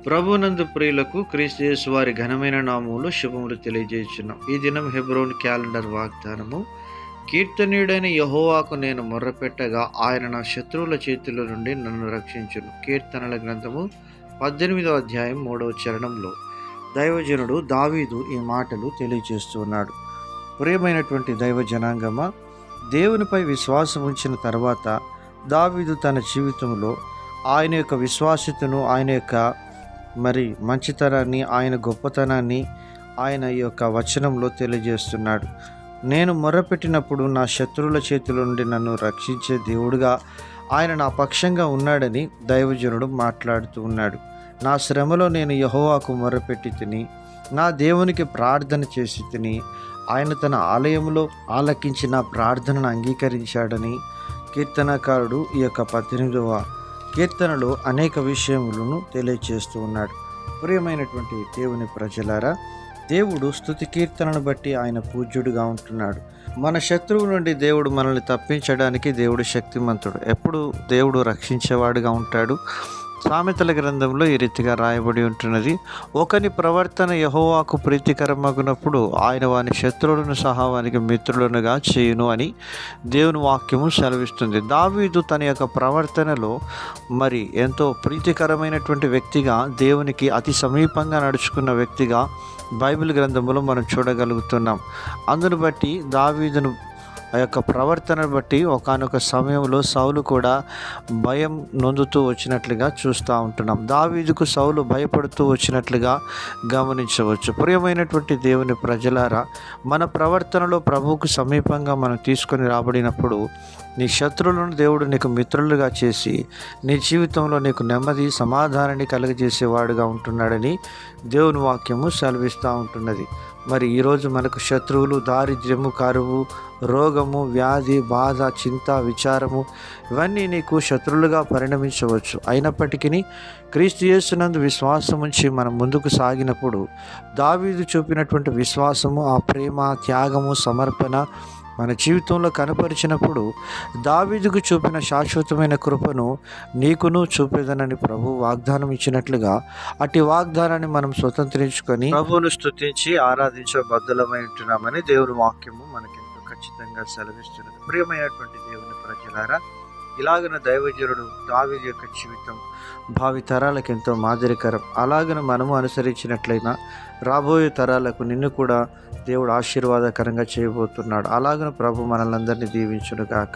ప్రభునందు ప్రియులకు క్రీస్తు యేసు వారి ఘనమైన నామములో శుభములు తెలియజేస్తున్నాం. ఈ దినం హెబ్రోన్ క్యాలెండర్ వాగ్దానము. కీర్తనీయుడైన యెహోవాకు నేను మొర్రపెట్టగా ఆయన నా శత్రువుల చేతుల నుండి నన్ను రక్షించును. కీర్తనల గ్రంథము 18వ అధ్యాయం 3వ చరణంలో దైవజనుడు దావీదు ఈ మాటలు తెలియజేస్తున్నాడు. ప్రియమైనటువంటి దైవ జనాంగమ, దేవునిపై విశ్వాసం ఉంచిన తర్వాత దావీదు తన జీవితంలో ఆయన యొక్క విశ్వాసతను, ఆయన యొక్క మంచితనాన్ని, ఆయన గొప్పతనాన్ని ఆయన ఈ యొక్క వచనంలో తెలియజేస్తున్నాడు. నేను మొర్రపెట్టినప్పుడు నా శత్రువుల చేతుల నుండి నన్ను రక్షించే దేవుడుగా ఆయన నా పక్షంగా ఉన్నాడని దైవజనుడు మాట్లాడుతూ ఉన్నాడు. నా శ్రమలో నేను యెహోవాకు మొర్రపెట్టి తిని, నా దేవునికి ప్రార్థన చేసి తిని, ఆయన తన ఆలయంలో ఆలకించి నా ప్రార్థనను అంగీకరించాడని కీర్తనకారుడు ఈ యొక్క 18వ కీర్తనలో అనేక విషయములను తెలియజేస్తూ ఉన్నాడు. ప్రియమైనటువంటి దేవుని ప్రజలారా, దేవుడు స్తుతి కీర్తనను బట్టి ఆయన పూజ్యుడిగా ఉంటున్నాడు. మన శత్రువు నుండి దేవుడు మనల్ని తప్పించడానికి దేవుడు శక్తిమంతుడు. ఎప్పుడు దేవుడు రక్షించేవాడుగా ఉంటాడు. సామెతల గ్రంథంలో ఈ రీతిగా రాయబడి ఉంటున్నది. ఒకని ప్రవర్తన యెహోవాకు ప్రీతికరమగునప్పుడు ఆయన వాని శత్రువులను సహా వానికి మిత్రులనుగా చేయును అని దేవుని వాక్యము సెలవిస్తుంది. దావీదు తన యొక్క ప్రవర్తనలో ఎంతో ప్రీతికరమైనటువంటి వ్యక్తిగా, దేవునికి అతి సమీపంగా నడుచుకున్న వ్యక్తిగా బైబిల్ గ్రంథంలో మనం చూడగలుగుతున్నాం. అందును బట్టి దావీదును ఆ యొక్క ప్రవర్తనను బట్టి ఒకానొక సమయంలో సౌలు కూడా భయం నొందుతూ వచ్చినట్లుగా చూస్తూ ఉంటున్నాం. దావీదుకు సౌలు భయపడుతూ వచ్చినట్లుగా గమనించవచ్చు. ప్రియమైనటువంటి దేవుని ప్రజలారా, మన ప్రవర్తనలో ప్రభువుకు సమీపంగా మనం తీసుకొని రాబడినప్పుడు నీ శత్రువులను దేవుడు నీకు మిత్రులుగా చేసి నీ జీవితంలో నీకు నెమ్మది, సమాధానాన్ని కలుగజేసేవాడుగా ఉంటున్నాడని దేవుని వాక్యము సెలవిస్తూ ఉంటున్నది. ఈరోజు మనకు శత్రువులు దారిద్ర్యము, కరువు, రోగము, వ్యాధి, బాధ, చింత, విచారము ఇవన్నీ నీకు శత్రువులుగా పరిణమించవచ్చు. అయినప్పటికీ క్రీస్తు యేసునందు విశ్వాసం ఉంచి మనం ముందుకు సాగినప్పుడు దావీదు చూపినటువంటి విశ్వాసము, ఆ ప్రేమ, త్యాగము, సమర్పణ మన జీవితంలో కనపరిచినప్పుడు దావీదుకు చూపిన శాశ్వతమైన కృపను నీకును చూపేదనని ప్రభు వాగ్దానం ఇచ్చినట్లుగా అట్టి వాగ్దానాన్ని మనం స్వతంత్రించుకొని ప్రభువును స్తుతించి ఆరాధించే బద్ధులమై ఉంటున్నామని దేవుని వాక్యము మనకెంతో ఖచ్చితంగా సెలవిస్తున్నది. ప్రియమైనటువంటి దేవుని ప్రజలారా, ఇలాగన దైవజనుడు దావీదు యొక్క జీవితం భావి తరాలకు ఎంతో మాదిరికరం. అలాగన మనము అనుసరించినట్లయినా రాబోయే తరాలకు నిన్ను కూడా దేవుడు ఆశీర్వాదకరంగా చేయబోతున్నాడు. అలాగన ప్రభు మనల్ని అందరినీ దీవించును గాక.